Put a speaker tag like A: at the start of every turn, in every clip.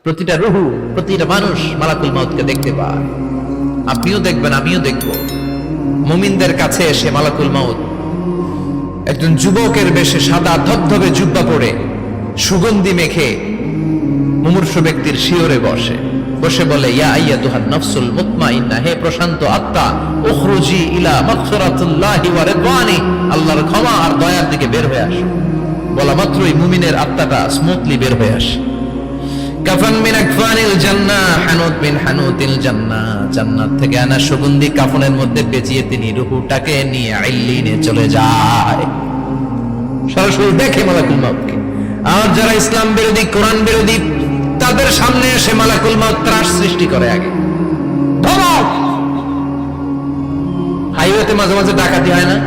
A: প্রতিটা রুহু, প্রতিটা মানুষ মালাকুল মাউতকে দেখতে পায়। আপনিও দেখবেন, আমিও দেখব। মুমিনদের কাছে এসে মালাকুল মাউত একজন যুবকের বেশে সাদা ধবধবে জুব্বা পরে সুগন্ধি মেখে মুমূর্ষু ব্যক্তির শিয়রে বসে বলে, ইয়া আইয়াতুহান নাফসুল মুতমাইন্না, হে প্রশান্ত আত্মা, উখরুজি ইলা মাগফিরাতিল্লাহি ওয়া রিদওয়ানি, আল্লাহর ক্ষমা আর দয়ার দিকে বের হয়ে আসো। বলা মাত্রই মুমিনের আত্মাটা স্মুথলি বের হয়ে আসে। কাফান মিন আকফানিল জান্নাহ, হানুত মিন হানুতিল জান্নাহ, জান্নাত থেকে আনা সুগন্ধি কাফনের মধ্যে পেঁচিয়ে তিনি রূহটাকে নিয়ে ইল্লিনে চলে যায়। সরাসরি দেখে মালাকুল মাউতকে। আর যারা ইসলাম বিরোধী, কোরআন বিরোধী, তাদের সামনে এসে মালাকুল মাউত ত্রাস সৃষ্টি করে। আগে ধমক। হাইওয়েতে মাঝে মাঝে ডাকাতি হয় না?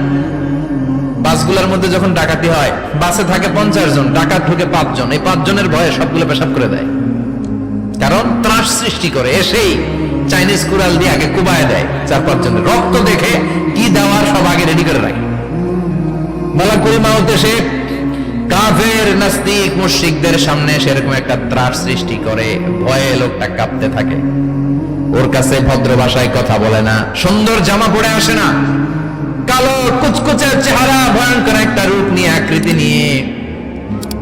A: বাসগুলোর মধ্যে যখন ডাকাতি হয়, বাসে থাকে 50 জন, ডাকাত ঢুকে 5 জন। এই 5 জনের ভয়ে সবগুলো পেশাব করে দেয়, কারণ ত্রাস সৃষ্টি করে। এসেই চাইনিজ কুড়াল দিয়ে আগে কুবায় দেয় 4-5 জনের। রক্ত দেখে কি দেওয়ার সব আগে রেডি করে রাখে। মালাকুল মাউত এসে কাফের, নাস্তিক, মুশরিকদের সামনে সেরকম একটা ত্রাস সৃষ্টি করে। ভয়ে লোকটা কাঁপতে থাকে। ওর কাছে ভদ্র ভাষায় কথা বলে না, সুন্দর জামা পরে আসে না, কালো কুচকুচে চেহারা, ভয়ঙ্কর একটা রূপ নিয়ে, আকৃতি নিয়ে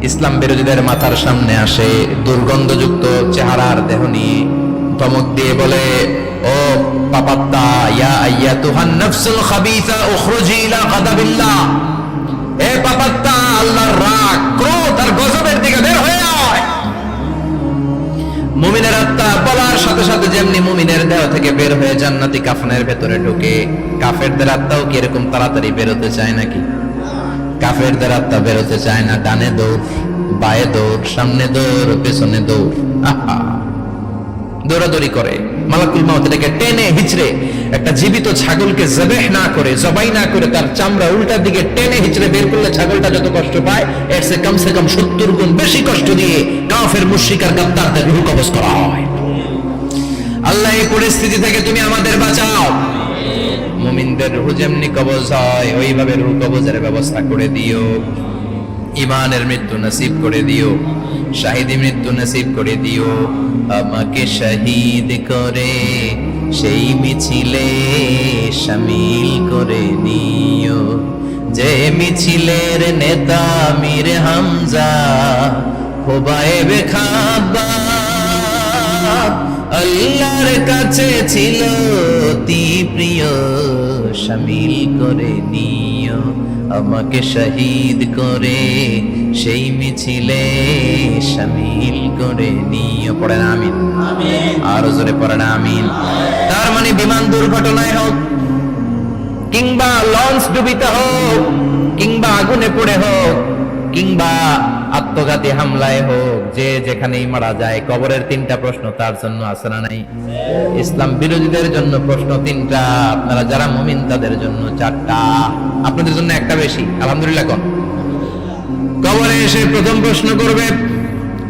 A: ইসলাম বিরোধীদের মাথার সামনে আসে। দুর্গন্ধযুক্ত চেহারার দেহ নিয়ে ধমক দিয়ে বলে, ও পাপাত্তা, ইয়া আইয়াতুহান নাফসুল খাবিসা উখরুজি ইলা গাদাবিল্লাহ, এ পাপাত্তা, আল্লাহর রাগ, ক্রোধ আর গজবের দিকে বের হয়ে আয়। মুমিনের আত্মা বলার সাথে সাথে যেমনি মুমিনের দেহ থেকে বের হয়ে জান্নাতি কাফনের ভেতরে ঢোকে, কাফেরদের আত্মাও কি এরকম তাড়াতাড়ি বেরোতে চায় নাকি? কাফেরদের আত্মা বেরোতে চায় না। ডানে দৌড়, বায়ে দৌড়, সামনে দৌড়, পেছনে দৌড়, দৌড়াদৌড়ি করে। মালাকুল মাউত এটাকে টেনে হিচড়ে, একটা জীবিত ছাগলকে জবাই না করে তার চামড়া উল্টার দিকে টেনে হিচড়ে বের করলে ছাগলটা যত কষ্ট পায়, এর চেয়ে কমসে কম 70 গুণ বেশি কষ্ট দিয়ে কাফের, মুশরিক আর গাদ্দারদের রূহ কবজ করা হয়। আল্লাহ, এই পরিস্থিতি থেকে তুমি আমাদের বাঁচাও। মুমিনদের রূহ যেমনি কবজ হয়, ওইভাবে রূহ কবজের ব্যবস্থা করে দিও। ইমানের মৃত্যু নসিব করে দিও, শাহিদি মৃত্যু নসিব করে দিও। আমাকে শহীদ করে সেই মিছিলে শামিল করে নিও, যে মিছিলের নেতা মীর হামজা, খোবায়েবে খাব্বাব, আল্লাহর কাছে ছিল অতি প্রিয়, শামিল করে নিও। আমাকে শহীদ করে সেই মিছিলে শামিল করে নিও। পড়েন আমিন। আরো জোরে পড়েন আমিন। তার মানে বিমান দুর্ঘটনায় হোক, কিংবা লঞ্চ ডুবিতে হোক, কিংবা আগুনে পড়ে হোক, কিংবা আত্মঘাতী হামলায় হোক, যে যেখানেই মারা যায়, কবরের 3টা প্রশ্ন তার জন্য আছে না নাই? ইসলাম বিরোধীদের জন্য প্রশ্ন 3টা, আপনারা যারা মুমিন তাদের জন্য 4টা। আপনাদের জন্য একটা বেশি, আলহামদুলিল্লাহ। কোন কবরে এসে প্রথম প্রশ্ন করবে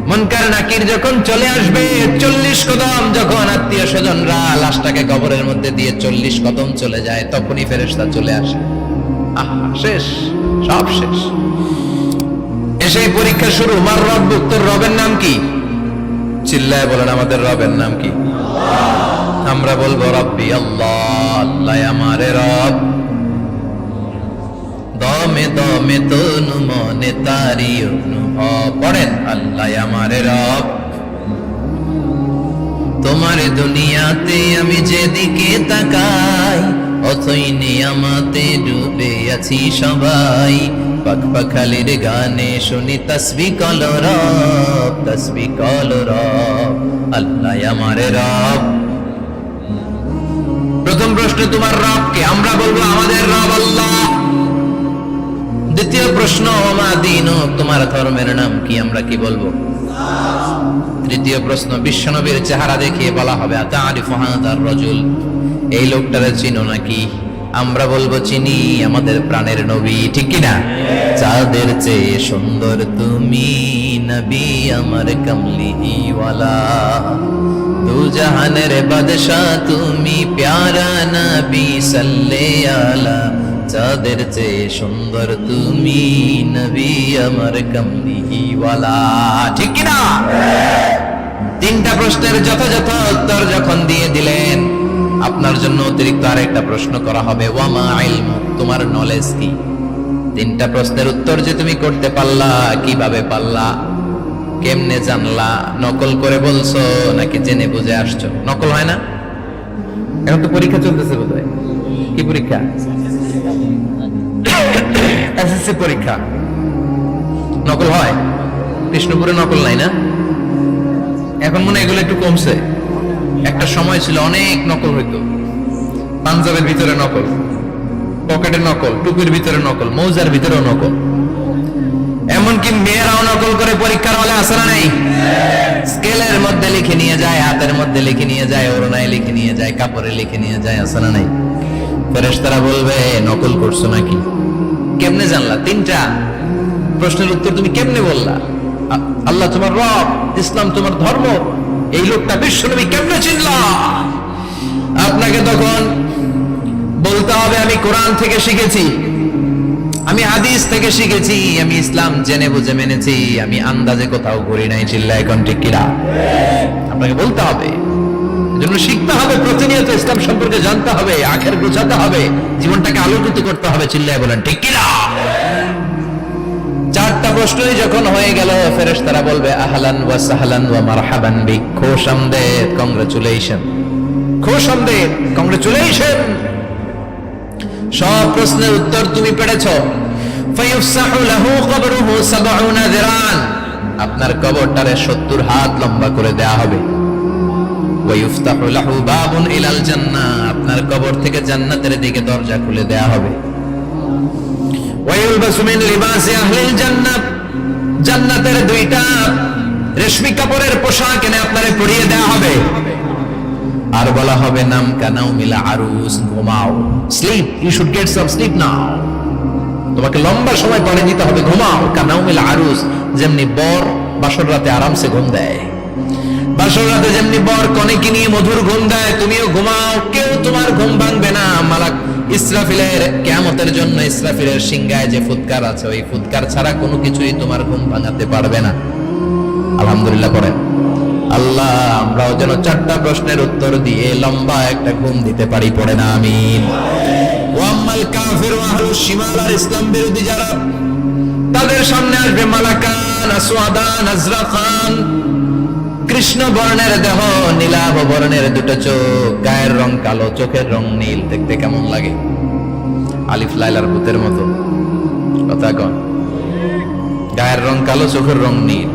A: মুনকার নাকির যখন চলে আসবে, 40 কদম যখন আত্মীয় স্বজনরা লাশটাকে কবরের মধ্যে দিয়ে 40 কদম চলে যায়, তখনই ফেরেশতা চলে আসে। শেষ, সব শেষ। এসে পরীক্ষা শুরু। মার রব্বুক, তোর রবের নাম কি? চিল্লায় বলেন, আমাদের রবের নাম কি? আমরা বলবো রব্বি আল্লাহ, আল্লাহ আমারে রব। দমে দমে তনু মনে তারি অনুভব। পড়েন, আল্লাহ আমারে রব। তোমার দুনিয়াতে আমি যেদিকে তাকাই, অথই নিয়ামতে ডুবে আছি সবাই। পাখপাখালির গানে শুনি তাসবিহ কল রব, তাসবিহ কল রব, আল্লাহ আমারে রব। প্রথম প্রশ্ন, তোমার রব কে? আমরা বলবো আমাদের রব আল্লাহ। দ্বিতীয় প্রশ্ন, ওমা দীনুক, তোমার ধর্মের নাম কি? আমরা কি বলবো? তৃতীয় প্রশ্ন, বিশ্বনবীর চেহারা দেখিয়ে বলা হবে, আতারিফু হাদার রাজুল, এই লোকটারে চিনো নাকি? আমরা বলবো চিনি, আমাদের প্রাণের নবী, ঠিক কি না? চাঁদের চেয়ে সুন্দর তুমি নবী, আমার কামলিওয়ালা, দু জাহানের বাদশা তুমি, প্যারা নবী সাল্লে আলা। চাঁদের চেয়ে সুন্দর তুমি নবী, আমার কামলিওয়ালা, ঠিক কি না? 3টা প্রশ্নের যথাযথ উত্তর যখন দিয়ে দিলেন, আপনার জন্য অতিরিক্ত আরেকটা প্রশ্ন করা হবে, ওয়ামা ইলমুক, তোমার নলেজ কি? তিনটা প্রশ্নের উত্তর যে তুমি করতে পারলা, কিভাবে পারলা, কেমনে জানলা? নকল করে বলছো নাকি জেনে বুঝে আসছো? নকল হয় না? এখন তো পরীক্ষা চলতেছে বোধহয়। কি পরীক্ষা? এসএসসি পরীক্ষা। নকল হয়? কৃষ্ণপুরে নকল নাই না? এখন মনে হয় এগুলো একটু কমছে। একটা সময় ছিল অনেক নকল হইতো। পাঞ্জাবের ভিতরে নকল, পকেটে নকল, টুপির ভিতরে নকল, মৌজার ভিতরেও নকল, এমনকি মেয়েরাও নকল করে পরীক্ষার হলে আসে না নাই? স্কেলের মধ্যে লিখে নিয়ে যায়, হাতের মধ্যে লিখে নিয়ে যায়, ওড়নায় লিখে নিয়ে যায়, কাপড়ে লিখে নিয়ে যায়, আসে না নাই? ফেরেশতারা বলবে নকল করছো নাকি? কেমনে জানলা? তিনটা প্রশ্নের উত্তর তুমি কেমনে বললা? আল্লাহ তোমার রব, ইসলাম তোমার ধর্ম, এই লোকটা বিশ্বনবী, কেমনে চিনলা? আপনাকে তখন বলতে হবে আমি কোরআন থেকে শিখেছি, আমি হাদিস থেকে শিখেছি, আমি ইসলাম জেনে বুঝে মেনেছি, আমি আন্দাজে কোথাও ঘুরি নাই। চিল্লায় এখন ঠিক কিনা? আপনাকে বলতে হবে, এজন্য শিখতে হবে, প্রতিনিয়ত ইসলাম সম্পর্কে জানতে হবে, আখের গোছাতে হবে, জীবনটাকে আলোকিত করতে হবে। চিল্লায় বলেন ঠিক কিনা? চারটা প্রশ্নই যখন হয়ে গেল, ফেরেশতারা বলবে আহলান ওয়া সাহলান ওয়া মারহাবান বিক, খোশামদেদ, কংগ্রাচুলেশন, খোশামদেদ, কংগ্রাচুলেশন, সব প্রশ্নের উত্তর তুমি পেরেছো। ফায়ুফসাহু লাহু কবরুহু ৭০ যিরান, আপনার কবরটারে ৭০ হাত লম্বা করে দেয়া হবে। ওয়া ইফতাহু লাহু বাবুন ইলাল জান্নাহ, আপনার কবর থেকে জান্নাতের দিকে দরজা খুলে দেয়া হবে। ওয়া ইলবাসু মিন লিবাসি আহলিল জান্নাহ, জান্নাতের দুইটা রেশমি কাপড়ের পোশাক এনে আপনারে পরিয়ে দেয়া হবে। আর বলা হবে নাম কানাও মিলা আরুস, ঘুমাও, sleep, you should get some sleep now, তোমাকে লম্বা সময় পানি দিতে হবে, ঘুমাও। কানাও মিলা আরুস, যেমনি বর বাসর রাতে আরামসে ঘুম দেয়, বাসর রাতে যেমনি বর কনেকে নিয়ে মধুর ঘুম দেয়, তুমিও ঘুমাও, কেউ তোমার ঘুম ভাঙবে না। মালাক ইসরাফিলের কিয়ামতের জন্য ইসরাফিলের সিংহায় যে ফুৎকার আছে, ওই ফুৎকার ছাড়া কোনো কিছুই তোমার ঘুম ভাঙাতে পারবে না। আলহামদুলিল্লাহ পড়েন। আল্লাহ আমরাও যেন চারটা প্রশ্নের উত্তর দিয়ে লম্বা একটা ঘুম দিতে পারি, পড়ে না আমিন। ওয়াম্মাল কাফির ওয়া আহলুশ শিমাল, আর ইসলাম বিরোধী যারা, তাদের সামনে আসবে মালাকান আসওয়াদান আজরাকান, কৃষ্ণ বর্ণের দেহ, নীলাভ বর্ণের দুটো চোখ, গায়ের রং কালো, চোখের রং নীল, দেখতে কেমন লাগে? আলিফ লাইলার ভূতের মতো, কথা কন। গায়ের রং কালো, চোখের রং নীল।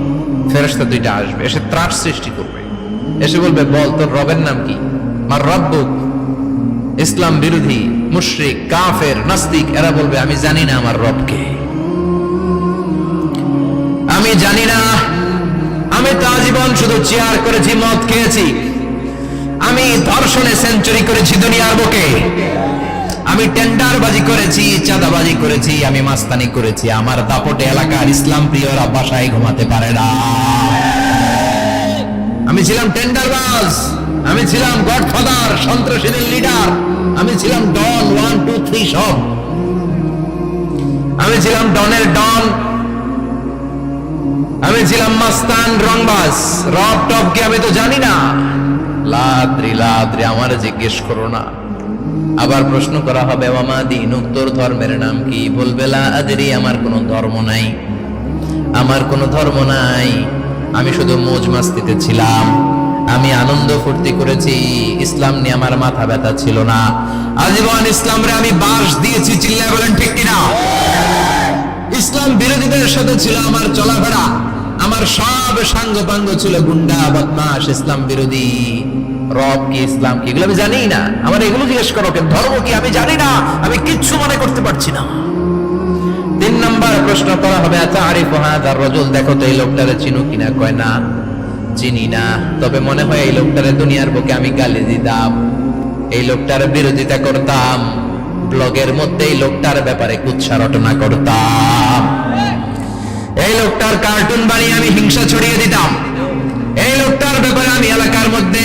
A: ফেরেশতা দুইটা আসবে, এসে ত্রাস সৃষ্টি করবে, এসে বলবে বল তোর রবের নাম কি? মার রব্বুক। ইসলাম বিরোধী মুশরিক, কাফের, নাস্তিক এরা বলবে আমি জানি না আমার রবকে, আমি জানি না, আমি তো আজীবন শুধু চেয়ার করেছি, মদ খেয়েছি, আমি ধর্ষণে সেঞ্চুরি করেছি দুনিয়ার বুকে, আমি টেন্ডারবাজি করেছি, চাঁদাবাজি করেছি, আমি মাস্তানি করেছি, আমার দাপটে এলাকার ইসলাম প্রিয়রা বাসায় ঘুমাতে পারে না। আমি ছিলাম টেন্ডারবাজ, আমি ছিলাম গডফাদার, সন্ত্রাসীদের লিডার, আমি ছিলাম ডন 1 2 3 সব, আমি ছিলাম ডনের ডন, আমি ছিলাম মাস্তান, রংবাজ, রব টপকে আমি তো জানি না। লাদ্রি লাদ্রি, আমার জিজ্ঞেস করো না। আবার প্রশ্ন করা হবে ওয়ামা দীনুক, তোর ধর্মের নাম কি? বলবে লা আদরি, আমার কোনো ধর্ম নাই, আমার কোনো ধর্ম নাই, আমি শুধু মৌজ মাস্তিতে ছিলাম, আমি আনন্দ ফুর্তি করেছি, ইসলাম নিয়ে আমার মাথা ব্যথা ছিল না, আজীবন ইসলামরে আমি বাস দিয়েছি। চিল্লায় বলেন ঠিক কিনা? ইসলাম বিরোধীদের সাথে ছিল আমার চলাফেরা, আমার সব সাঙ্গ পাঙ্গ ছিল গুন্ডা বদমাশ, ইসলাম বিরোধী। রব কি, ইসলাম কি, এগুলো আমি জানি না। আমার এগুলো জিজ্ঞেস করো, ধর্ম কি, আমি জানি না, আমি কিচ্ছু মনে করতে পারছি না। 3 নাম্বার প্রশ্ন করা হবে আতারিফু হাযার রাজুল, দেখো তো এই লোকটারে চিনো কিনা? কয় না, চিনি না, তবে মনে হয় এই লোকটারে দুনিয়ার বুকে আমি গালি দিতাম, এই লোকটার বিরোধিতা করতাম, ব্লগের মধ্যে এই লোকটার ব্যাপারে কুৎসা রটনা করতাম, এই লোকটার কার্টুন বানিয়ে আমি হিংসা ছড়িয়ে দিতাম, এই লোকটার ব্যাপারে আমি এলাকার মধ্যে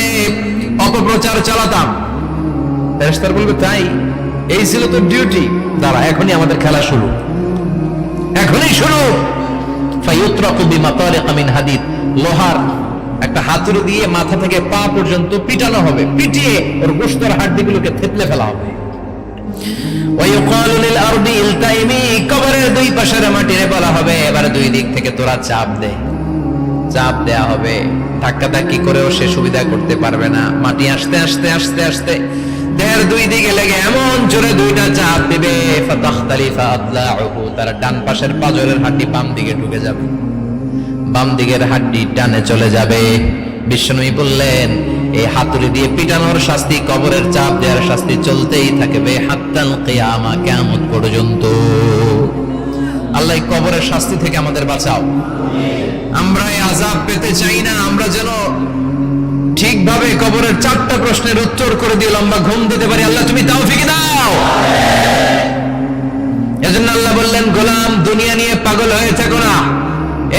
A: অপপ্রচার চালাতাম। ফেরেশতারা বলবে তাই, এই ছিল তোর ডিউটি, দাঁড়া এখনই আমাদের খেলা শুরু, এখনই শুরু। ফায়ুতরাকু বিমাতারিক মিন হাদিদ, লোহার একটা হাতুড়ি দিয়ে মাথা থেকে পা পর্যন্ত পিটানো হবে, পিটিয়ে ওর গোশতের হাড্ডিগুলোকে থেতলে ফেলা হবে। ওয়ায়ুকালু লিল আরদি ইলতাইমি, কবরের দুই পাশের মাটিরে বলা হবে এবার দুই দিক থেকে তোরা চাপ দে। চাপ দেয়া হবে, ধাক্কাধাক্কি করেও সে সুবিধা করতে পারবে না। মাটি আস্তে আস্তে আস্তে আস্তে দেহের দুই দিকে লেগে এমন জোরে দুইটা চাপ দিবে, ফাতাখতালিফা আদলাউহু, তার ডান পাশের পাঁজরের হাড্ডি বাম দিকে ঢুকে যাবে, বাম দিকের হাড্ডি ডানে চলে যাবে। বিষ্ণুই বললেন এই হাতুড়ি দিয়ে পিটানোর শাস্তি, কবরের চাপ দেওয়ার শাস্তি চলতেই থাকবে হাত্তাল কিয়ামা, কিয়ামত পর্যন্ত। আল্লাহ এই কবরের শাস্তি থেকে আমাদের বাঁচাও। আমরা এই আযাব পেতে চাই না, আমরা যেন ঠিকভাবে কবরের 4টা প্রশ্নের উত্তর করে দিয়ে লম্বা ঘুম দিতে পারি। আল্লাহ তুমি তৌফিক দাও। এজন্য আল্লাহ বললেন গোলাম দুনিয়া নিয়ে পাগল হয়ে থেকো না।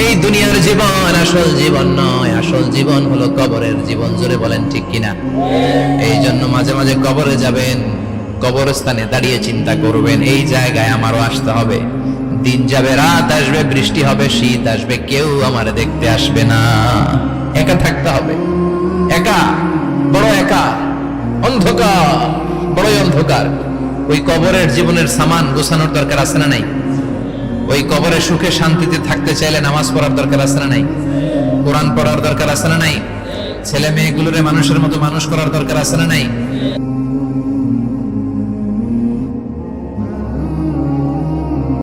A: এই দুনিয়ার জীবন আসল জীবন নয়, আসল জীবন হলো কবরের জীবন। জোরে বলেন ঠিক কিনা? এই জন্য মাঝে মাঝে কবরে যাবেন, কবরস্থানে দাঁড়িয়ে চিন্তা করবেন এই জায়গায় আমারও আসতে হবে। দিন যাবে, রাত আসবে, বৃষ্টি হবে, শীত আসবে, কেউ আমার দেখতে আসবে না। একা থাকতে হবে, একা, বড় একা, অন্ধকার, বড়ই অন্ধকার। ওই কবরের জীবনের সামান গোছানোর দরকার আছে না নাই? ওই কবরে সুখে শান্তিতে থাকতে চাইলে নামাজ পড়ার দরকার আছে না নাই? কোরআন পড়ার দরকার আছে না নাই? ছেলে মেয়েগুলোরে মানুষের মতো মানুষ করার দরকার আছে না নাই?